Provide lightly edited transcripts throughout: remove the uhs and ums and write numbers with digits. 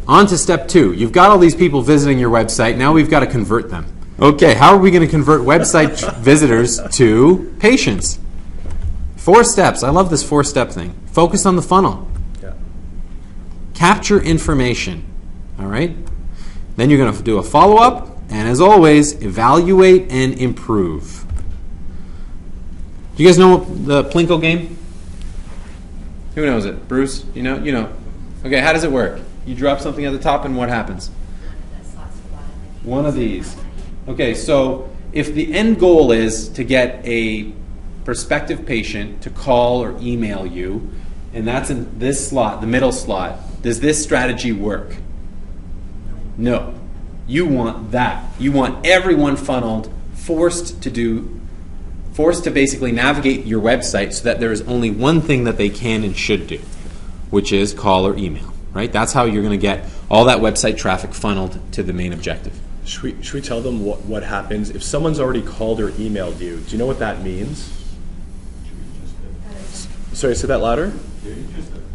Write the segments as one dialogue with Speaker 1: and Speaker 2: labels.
Speaker 1: On to step 2. You've got all these people visiting your website. Now we've got to convert them. Okay, how are we going to convert website visitors to patients? 4 steps. I love this 4-step thing. Focus on the funnel.
Speaker 2: Yeah.
Speaker 1: Capture information. All right? Then you're going to do a follow-up, and as always, evaluate and improve. Do you guys know the Plinko game? Who knows it? Bruce? You know? You know. Okay, how does it work? You drop something at the top, and what happens? One of these. Okay, so if the end goal is to get a prospective patient to call or email you, and that's in this slot, the middle slot, does this strategy work? No. You want that. You want everyone funneled, forced to basically navigate your website so that there is only one thing that they can and should do, which is call or email, right? That's how you're going to get all that website traffic funneled to the main objective.
Speaker 2: Should we tell them what happens if someone's already called or emailed you? Do you know what that means? Sorry, say that louder.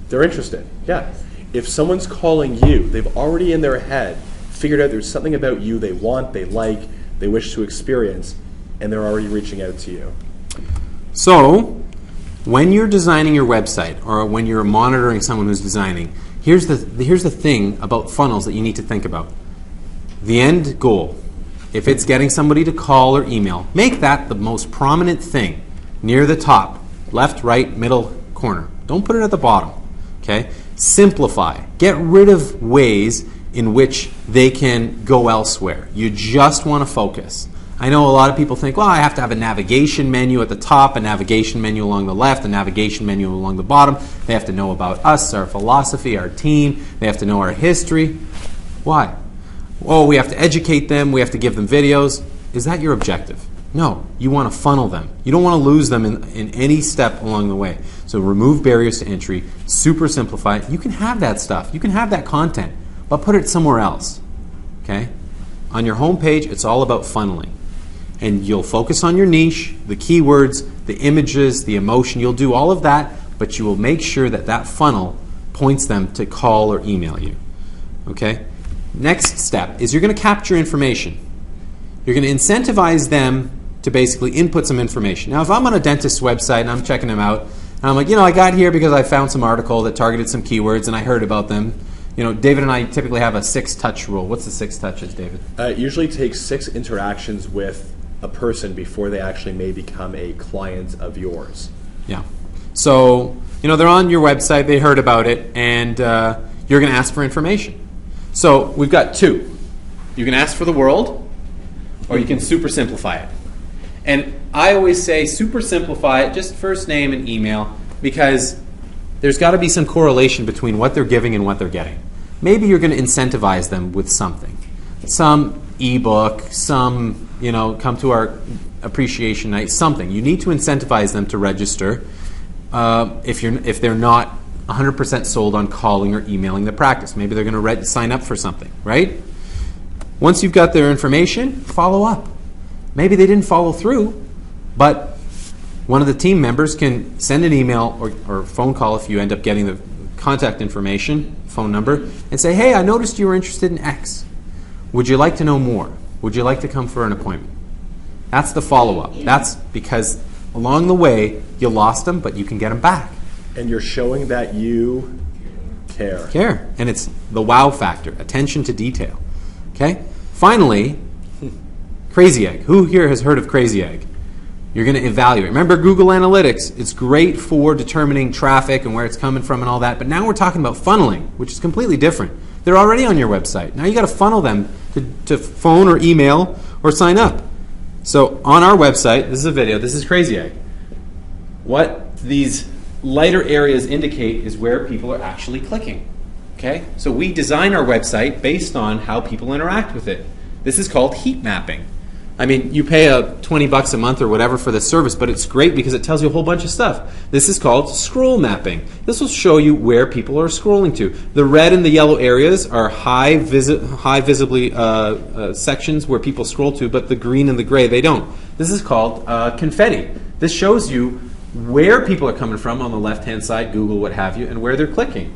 Speaker 2: They're interested. Yeah. If someone's calling you, they've already in their head figured out there's something about you they want, they like, they wish to experience, and they're already reaching out to you.
Speaker 1: So, when you're designing your website or when you're monitoring someone who's designing, here's the thing about funnels that you need to think about. The end goal, if it's getting somebody to call or email, make that the most prominent thing near the top, left, right, middle corner. Don't put it at the bottom. Okay? Simplify. Get rid of ways in which they can go elsewhere. You just want to focus. I know a lot of people think, well, I have to have a navigation menu at the top, a navigation menu along the left, a navigation menu along the bottom. They have to know about us, our philosophy, our team. They have to know our history. Why? Oh, we have to educate them. We have to give them videos. Is that your objective? No. You want to funnel them. You don't want to lose them in any step along the way. So remove barriers to entry. Super simplify it. You can have that stuff. You can have that content, but put it somewhere else. Okay? On your home page, it's all about funneling. And you'll focus on your niche, the keywords, the images, the emotion. You'll do all of that, but you will make sure that that funnel points them to call or email you. Okay? Next step is you're going to capture information. You're going to incentivize them to basically input some information. Now, if I'm on a dentist's website and I'm checking them out, and I'm like, I got here because I found some article that targeted some keywords and I heard about them. David and I typically have a 6-touch rule. What's the 6 touches, David?
Speaker 2: It usually takes 6 interactions with a person before they actually may become a client of yours.
Speaker 1: Yeah. So, they're on your website, they heard about it, and you're going to ask for information. So we've got 2. You can ask for the world, or you can super simplify it. And I always say super simplify it, just first name and email, because there's got to be some correlation between what they're giving and what they're getting. Maybe you're going to incentivize them with something. Some ebook, some, come to our appreciation night, something. You need to incentivize them to register if they're not 100% sold on calling or emailing the practice. Maybe they're going to sign up for something, right? Once you've got their information, follow up. Maybe they didn't follow through, but one of the team members can send an email or phone call if you end up getting the contact information, phone number, and say, hey, I noticed you were interested in X. Would you like to know more? Would you like to come for an appointment? That's the follow-up. That's because along the way, you lost them, but you can get them back.
Speaker 2: And you're showing that you care.
Speaker 1: And it's the wow factor, attention to detail. Okay? Finally, Crazy Egg. Who here has heard of Crazy Egg? You're going to evaluate. Remember Google Analytics. It's great for determining traffic and where it's coming from and all that. But now we're talking about funneling, which is completely different. They're already on your website. Now you got to funnel them to phone or email or sign up. So on our website, this is a video. This is Crazy Egg. What these lighter areas indicate is where people are actually clicking. Okay? So we design our website based on how people interact with it. This is called heat mapping. I mean, you pay $20 a month or whatever for this service, but it's great because it tells you a whole bunch of stuff. This is called scroll mapping. This will show you where people are scrolling to. The red and the yellow areas are high visibly sections where people scroll to, but the green and the gray, they don't. This is called confetti. This shows you where people are coming from on the left-hand side, Google, what have you, and where they're clicking.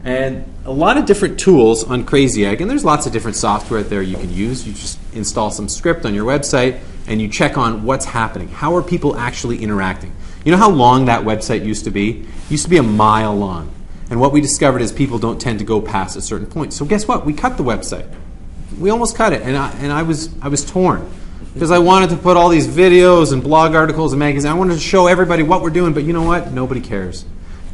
Speaker 1: And a lot of different tools on Crazy Egg, and there's lots of different software out there you can use. You just install some script on your website and you check on what's happening. How are people actually interacting? You know how long that website used to be? It used to be a mile long. And what we discovered is people don't tend to go past a certain point. So guess what? We cut the website. We almost cut it, and I was torn because I wanted to put all these videos and blog articles and magazines. I wanted to show everybody what we're doing, but you know what? Nobody cares.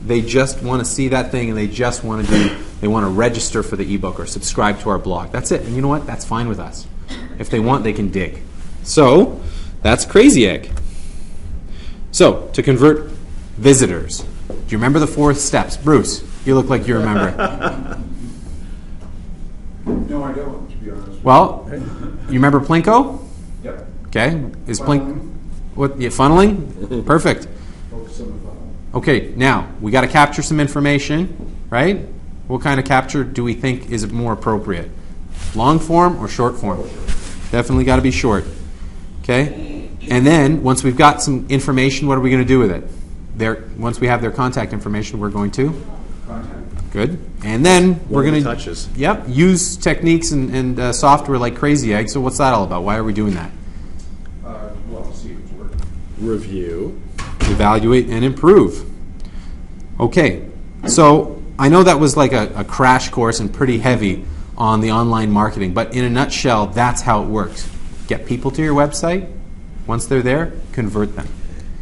Speaker 1: They just want to see that thing, and they just want to register for the ebook or subscribe to our blog. That's it. And you know what? That's fine with us. If they want, they can dig. So that's Crazy Egg. So to convert visitors, do you remember the 4 steps? Bruce, you look like you remember.
Speaker 3: No, I don't, to be honest.
Speaker 1: Well, you remember Plinko?
Speaker 3: Yep.
Speaker 1: Okay. Is
Speaker 3: Funneling.
Speaker 1: what? Yeah, funneling? Perfect.
Speaker 3: Focus on the funnel.
Speaker 1: Okay, now we got to capture some information, right? What kind of capture do we think is more appropriate? Long form or short form? Definitely got to be short. Okay? And then once we've got some information, what are we going to do with it? Once we have their contact information, we're going to
Speaker 3: Contact.
Speaker 1: good. And then we're
Speaker 2: One of
Speaker 1: going
Speaker 2: the
Speaker 1: to
Speaker 2: touches.
Speaker 1: Yep, use techniques and software like Crazy Egg. So what's that all about? Why are we doing that?
Speaker 3: Well, see if it's working.
Speaker 2: Review.
Speaker 1: Evaluate and improve. Okay, so I know that was like a crash course and pretty heavy on the online marketing, but in a nutshell, that's how it works. Get people to your website. Once they're there, convert them.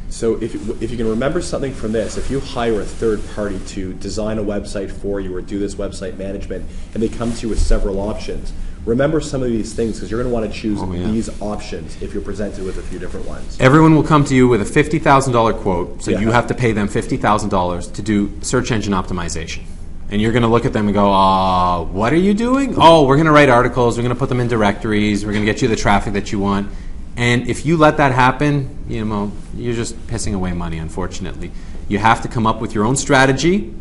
Speaker 2: So if you can remember something from this, if you hire a third party to design a website for you or do this website management, and they come to you with several options, remember some of these things because you're going to want to choose these options if you're presented with a few different ones.
Speaker 1: Everyone will come to you with a $50,000 quote, so
Speaker 2: Yeah.
Speaker 1: you have to pay them $50,000 to do search engine optimization. And you're going to look at them and go, what are you doing? Oh, we're going to write articles, we're going to put them in directories, we're going to get you the traffic that you want. And if you let that happen, you're just pissing away money, unfortunately. You have to come up with your own strategy,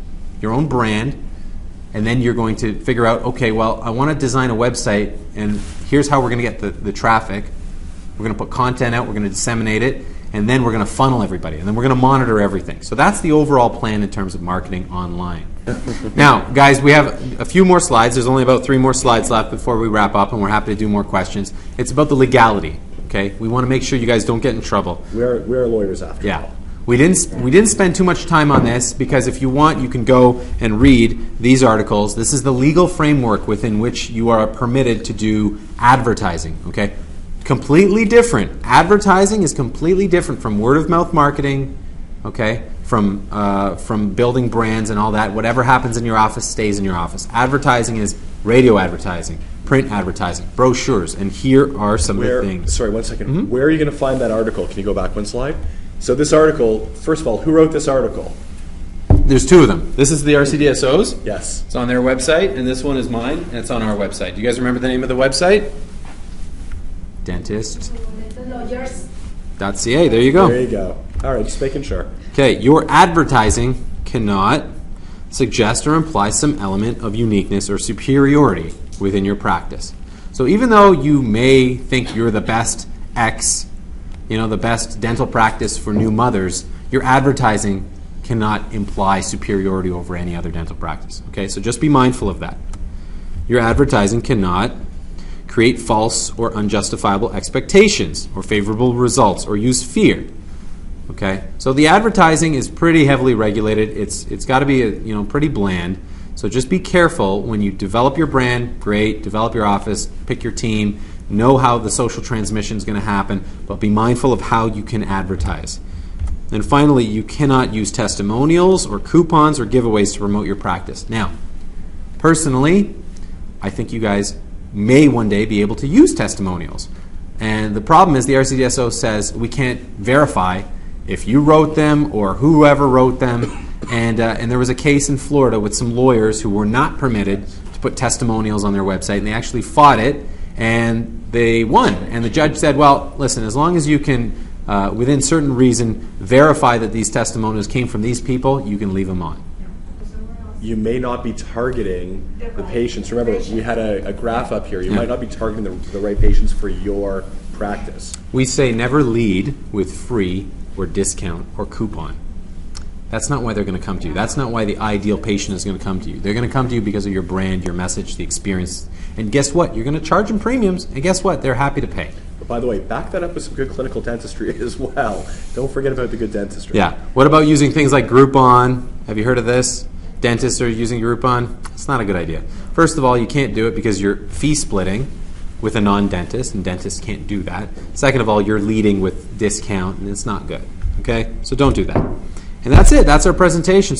Speaker 1: your own brand, and then you're going to figure out, okay, well, I want to design a website, and here's how we're going to get the traffic. We're going to put content out, we're going to disseminate it, and then we're going to funnel everybody, and then we're going to monitor everything. So that's the overall plan in terms of marketing online. Now, guys, we have a few more slides. There's only about 3 more slides left before we wrap up, and we're happy to do more questions. It's about the legality. Okay, we want to make sure you guys don't get in trouble.
Speaker 2: We're lawyers after
Speaker 1: Yeah,
Speaker 2: all.
Speaker 1: we didn't spend too much time on this because if you want, you can go and read these articles. This is the legal framework within which you are permitted to do advertising. Okay, completely different. Advertising is completely different from word of mouth marketing. Okay, from building brands and all that. Whatever happens in your office stays in your office. Advertising is radio advertising, print advertising, brochures, and here are some of the things.
Speaker 2: Sorry, 1 second. Where are you going to find that article? Can you go back 1 slide? So this article, first of all, who wrote this article?
Speaker 1: There's 2 of them. This is the RCDSO's.
Speaker 2: Yes.
Speaker 1: It's on their website, and this one is mine, and it's on our website. Do you guys remember the name of the website? Dentist.ca. There you go.
Speaker 2: There you go. All right, just making sure.
Speaker 1: Okay, your advertising cannot suggest or imply some element of uniqueness or superiority within your practice. So even though you may think you're the best the best dental practice for new mothers, your advertising cannot imply superiority over any other dental practice. Okay, so just be mindful of that. Your advertising cannot create false or unjustifiable expectations or favorable results or use fear. Okay, so the advertising is pretty heavily regulated. It's got to be pretty bland. So just be careful when you develop your brand. Great, develop your office, pick your team, know how the social transmission is going to happen, but be mindful of how you can advertise. And finally, you cannot use testimonials or coupons or giveaways to promote your practice. Now, personally, I think you guys may one day be able to use testimonials. And the problem is the RCDSO says we can't verify if you wrote them or whoever wrote them. And there was a case in Florida with some lawyers who were not permitted to put testimonials on their website, and they actually fought it, and they won. And the judge said, well, listen, as long as you can, within certain reason, verify that these testimonials came from these people, you can leave them on.
Speaker 2: You may not be targeting the patients. Remember, we had a graph up here. You might not be targeting the right patients for your practice.
Speaker 1: We say never lead with free or discount or coupon. That's not why they're going to come to you. That's not why the ideal patient is going to come to you. They're going to come to you because of your brand, your message, the experience. And guess what? You're going to charge them premiums, and guess what? They're happy to pay.
Speaker 2: But by the way, back that up with some good clinical dentistry as well. Don't forget about the good dentistry.
Speaker 1: Yeah. What about using things like Groupon? Have you heard of this? Dentists are using Groupon. It's not a good idea. First of all, you can't do it because you're fee splitting with a non-dentist, and dentists can't do that. Second of all, you're leading with discount, and it's not good. Okay? So don't do that. And that's it. That's our presentation.